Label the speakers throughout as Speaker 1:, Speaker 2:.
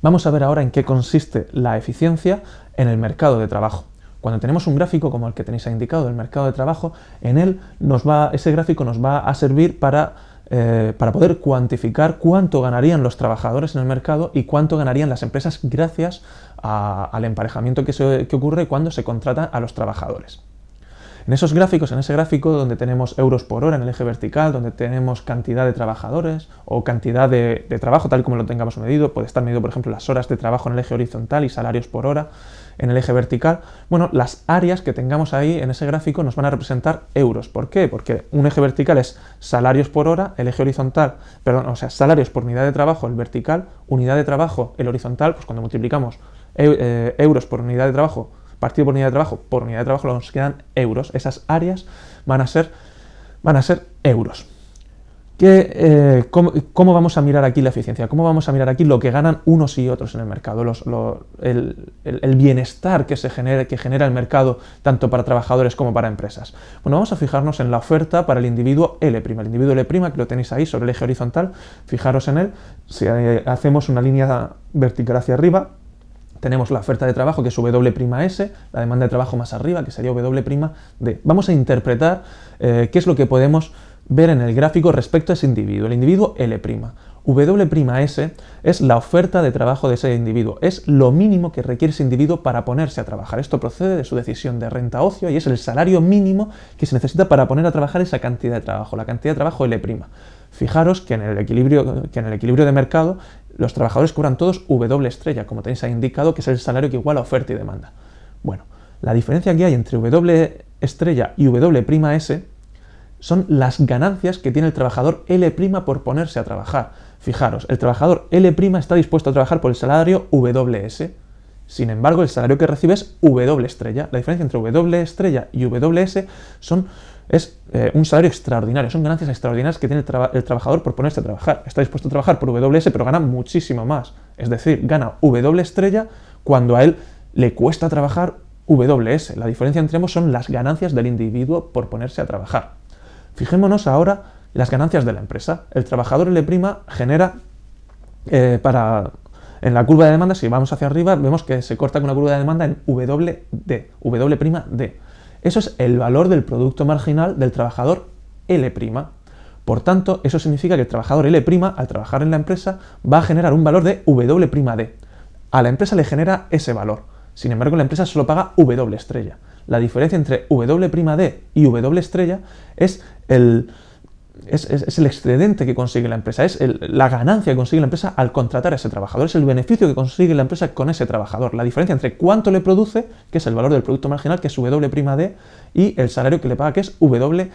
Speaker 1: Vamos a ver ahora en qué consiste la eficiencia en el mercado de trabajo. Cuando tenemos un gráfico como el que tenéis ahí indicado del mercado de trabajo, en él ese gráfico nos va a servir para poder cuantificar cuánto ganarían los trabajadores en el mercado y cuánto ganarían las empresas gracias al emparejamiento que ocurre cuando se contrata a los trabajadores. En ese gráfico donde tenemos euros por hora en el eje vertical, donde tenemos cantidad de trabajadores o cantidad de trabajo, tal como lo tengamos medido, puede estar medido, por ejemplo, las horas de trabajo en el eje horizontal y salarios por hora en el eje vertical. Bueno, las áreas que tengamos ahí en ese gráfico nos van a representar euros. ¿Por qué? Porque un eje vertical es salarios por hora, el eje horizontal, perdón, o sea, salarios por unidad de trabajo, el vertical, unidad de trabajo, el horizontal, pues cuando multiplicamos euros por unidad de trabajo, partido por unidad de trabajo nos quedan euros. Esas áreas van a ser euros. ¿Cómo vamos a mirar aquí la eficiencia? ¿Cómo vamos a mirar aquí lo que ganan unos y otros en el mercado? El bienestar que genera el mercado tanto para trabajadores como para empresas. Bueno, vamos a fijarnos en la oferta para el individuo L'. El individuo L', que lo tenéis ahí sobre el eje horizontal, fijaros en él. Si hacemos una línea vertical hacia arriba, tenemos la oferta de trabajo, que es W'S, la demanda de trabajo más arriba, que sería W'D. Vamos a interpretar qué es lo que podemos ver en el gráfico respecto a ese individuo, el individuo L'. W'S es la oferta de trabajo de ese individuo, es lo mínimo que requiere ese individuo para ponerse a trabajar. Esto procede de su decisión de renta-ocio y es el salario mínimo que se necesita para poner a trabajar esa cantidad de trabajo, la cantidad de trabajo L'. Fijaros que en el equilibrio de mercado los trabajadores cobran todos W', como tenéis ahí indicado, que es el salario que iguala oferta y demanda. Bueno, la diferencia que hay entre W' y W'S son las ganancias que tiene el trabajador L' por ponerse a trabajar. Fijaros, el trabajador L' está dispuesto a trabajar por el salario Ws. Sin embargo, el salario que recibe es W'. La diferencia entre W' y Ws es un salario extraordinario, son ganancias extraordinarias que tiene el trabajador por ponerse a trabajar. Está dispuesto a trabajar por Ws, pero gana muchísimo más. Es decir, gana W' cuando a él le cuesta trabajar Ws. La diferencia entre ambos son las ganancias del individuo por ponerse a trabajar. Fijémonos ahora las ganancias de la empresa. El trabajador L' genera, en la curva de demanda, si vamos hacia arriba, vemos que se corta con una curva de demanda en W'. Eso es el valor del producto marginal del trabajador L'. Por tanto, eso significa que el trabajador L', al trabajar en la empresa, va a generar un valor de W'. A la empresa le genera ese valor. Sin embargo, la empresa solo paga W'. La diferencia entre W'' y W' es el excedente que consigue la empresa, es la ganancia que consigue la empresa al contratar a ese trabajador, es el beneficio que consigue la empresa con ese trabajador. La diferencia entre cuánto le produce, que es el valor del producto marginal, que es W', y el salario que le paga, que es W'.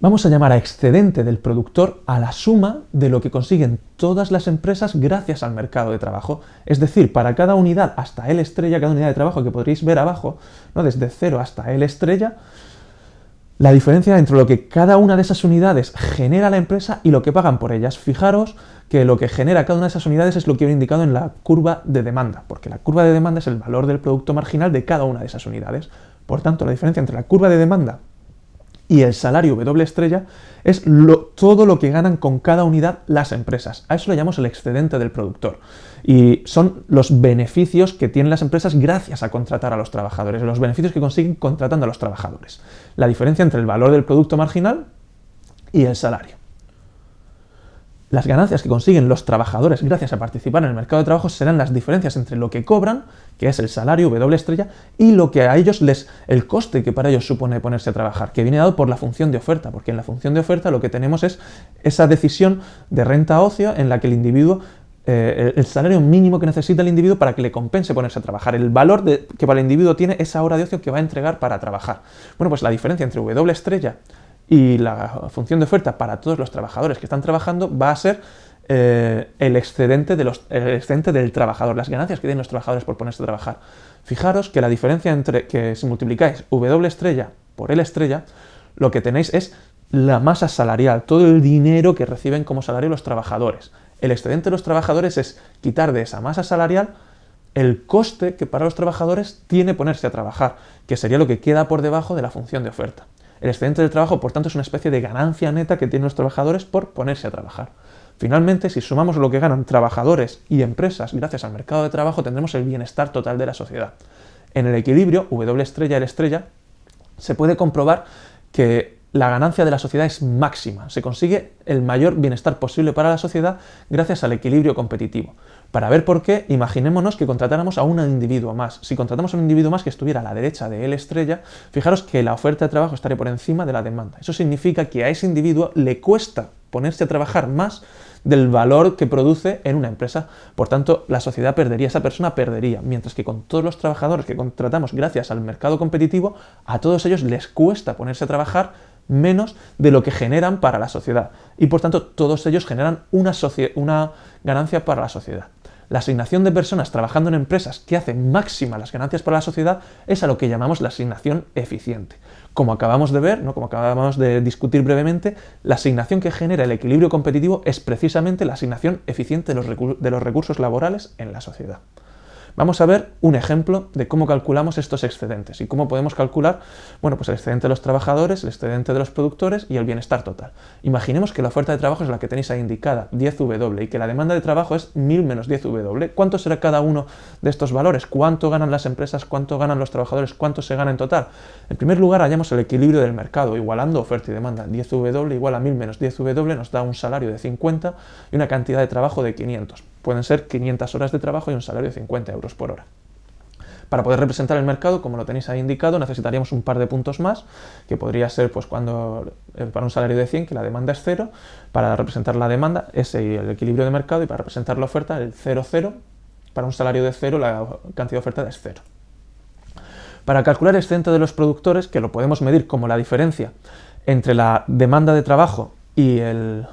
Speaker 1: Vamos a llamar a excedente del productor a la suma de lo que consiguen todas las empresas gracias al mercado de trabajo. Es decir, para cada unidad hasta L', cada unidad de trabajo que podréis ver abajo, ¿no? Desde 0 hasta L', la diferencia entre lo que cada una de esas unidades genera la empresa y lo que pagan por ellas. Fijaros que lo que genera cada una de esas unidades es lo que he indicado en la curva de demanda, porque la curva de demanda es el valor del producto marginal de cada una de esas unidades. Por tanto, la diferencia entre la curva de demanda y el salario W' es todo lo que ganan con cada unidad las empresas. A eso le llamamos el excedente del productor. Y son los beneficios que tienen las empresas gracias a contratar a los trabajadores, los beneficios que consiguen contratando a los trabajadores. La diferencia entre el valor del producto marginal y el salario. Las ganancias que consiguen los trabajadores gracias a participar en el mercado de trabajo serán las diferencias entre lo que cobran, que es el salario W', y lo que a ellos el coste que para ellos supone ponerse a trabajar, que viene dado por la función de oferta, porque en la función de oferta lo que tenemos es esa decisión de renta-ocio en la que el individuo, el salario mínimo que necesita el individuo para que le compense ponerse a trabajar, el valor que para el individuo tiene esa hora de ocio que va a entregar para trabajar. Bueno, pues la diferencia entre W' y la función de oferta para todos los trabajadores que están trabajando va a ser el excedente del trabajador, las ganancias que tienen los trabajadores por ponerse a trabajar. Fijaros que la diferencia entre que si multiplicáis W' por L', lo que tenéis es la masa salarial, todo el dinero que reciben como salario los trabajadores. El excedente de los trabajadores es quitar de esa masa salarial el coste que para los trabajadores tiene ponerse a trabajar, que sería lo que queda por debajo de la función de oferta. El excedente del trabajo, por tanto, es una especie de ganancia neta que tienen los trabajadores por ponerse a trabajar. Finalmente, si sumamos lo que ganan trabajadores y empresas gracias al mercado de trabajo, tendremos el bienestar total de la sociedad. En el equilibrio W estrella L estrella se puede comprobar que la ganancia de la sociedad es máxima. Se consigue el mayor bienestar posible para la sociedad gracias al equilibrio competitivo. Para ver por qué, imaginémonos que contratáramos a un individuo más. Si contratamos a un individuo más que estuviera a la derecha de L estrella, fijaros que la oferta de trabajo estaría por encima de la demanda. Eso significa que a ese individuo le cuesta ponerse a trabajar más del valor que produce en una empresa. Por tanto, la sociedad perdería, esa persona perdería, mientras que con todos los trabajadores que contratamos gracias al mercado competitivo, a todos ellos les cuesta ponerse a trabajar menos de lo que generan para la sociedad. Y por tanto, todos ellos generan una ganancia para la sociedad. La asignación de personas trabajando en empresas que hacen máximas las ganancias para la sociedad es a lo que llamamos la asignación eficiente. Como acabamos de ver, como acabamos de discutir brevemente, la asignación que genera el equilibrio competitivo es precisamente la asignación eficiente de los recursos laborales en la sociedad. Vamos a ver un ejemplo de cómo calculamos estos excedentes y cómo podemos calcular, pues el excedente de los trabajadores, el excedente de los productores y el bienestar total. Imaginemos que la oferta de trabajo es la que tenéis ahí indicada, 10W, y que la demanda de trabajo es 1000 menos 10W. ¿Cuánto será cada uno de estos valores? ¿Cuánto ganan las empresas? ¿Cuánto ganan los trabajadores? ¿Cuánto se gana en total? En primer lugar, hallamos el equilibrio del mercado, igualando oferta y demanda. 10W igual a 1000 menos 10W nos da un salario de 50 y una cantidad de trabajo de 500. Pueden ser 500 horas de trabajo y un salario de 50 euros por hora. Para poder representar el mercado, como lo tenéis ahí indicado, necesitaríamos un par de puntos más, que podría ser para un salario de 100, que la demanda es 0, para representar la demanda, ese y el equilibrio de mercado, y para representar la oferta, el 0, 0, para un salario de 0, la cantidad ofertada es 0. Para calcular el excedente de los productores, que lo podemos medir como la diferencia entre la demanda de trabajo y el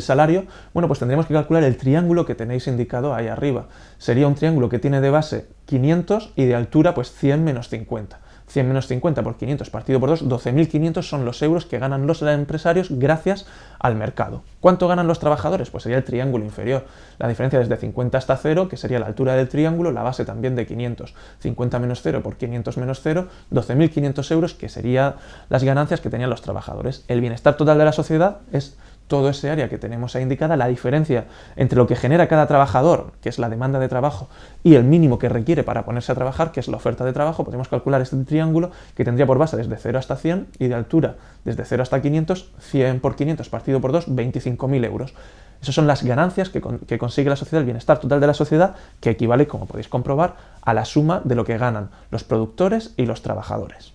Speaker 1: salario, pues tendríamos que calcular el triángulo que tenéis indicado ahí arriba. Sería un triángulo que tiene de base 500 y de altura 100 menos 50. 100 menos 50 por 500 partido por 2, 12.500 son los euros que ganan los empresarios gracias al mercado. ¿Cuánto ganan los trabajadores? Pues sería el triángulo inferior. La diferencia desde 50 hasta 0, que sería la altura del triángulo, la base también de 500. 50 menos 0 por 500 menos 0, 12.500 euros, que serían las ganancias que tenían los trabajadores. El bienestar total de la sociedad es todo ese área que tenemos ahí indicada, la diferencia entre lo que genera cada trabajador, que es la demanda de trabajo, y el mínimo que requiere para ponerse a trabajar, que es la oferta de trabajo. Podemos calcular este triángulo que tendría por base desde 0 hasta 100 y de altura desde 0 hasta 500, 100 por 500 partido por 2, 25.000 euros. Esas son las ganancias que consigue la sociedad, el bienestar total de la sociedad, que equivale, como podéis comprobar, a la suma de lo que ganan los productores y los trabajadores.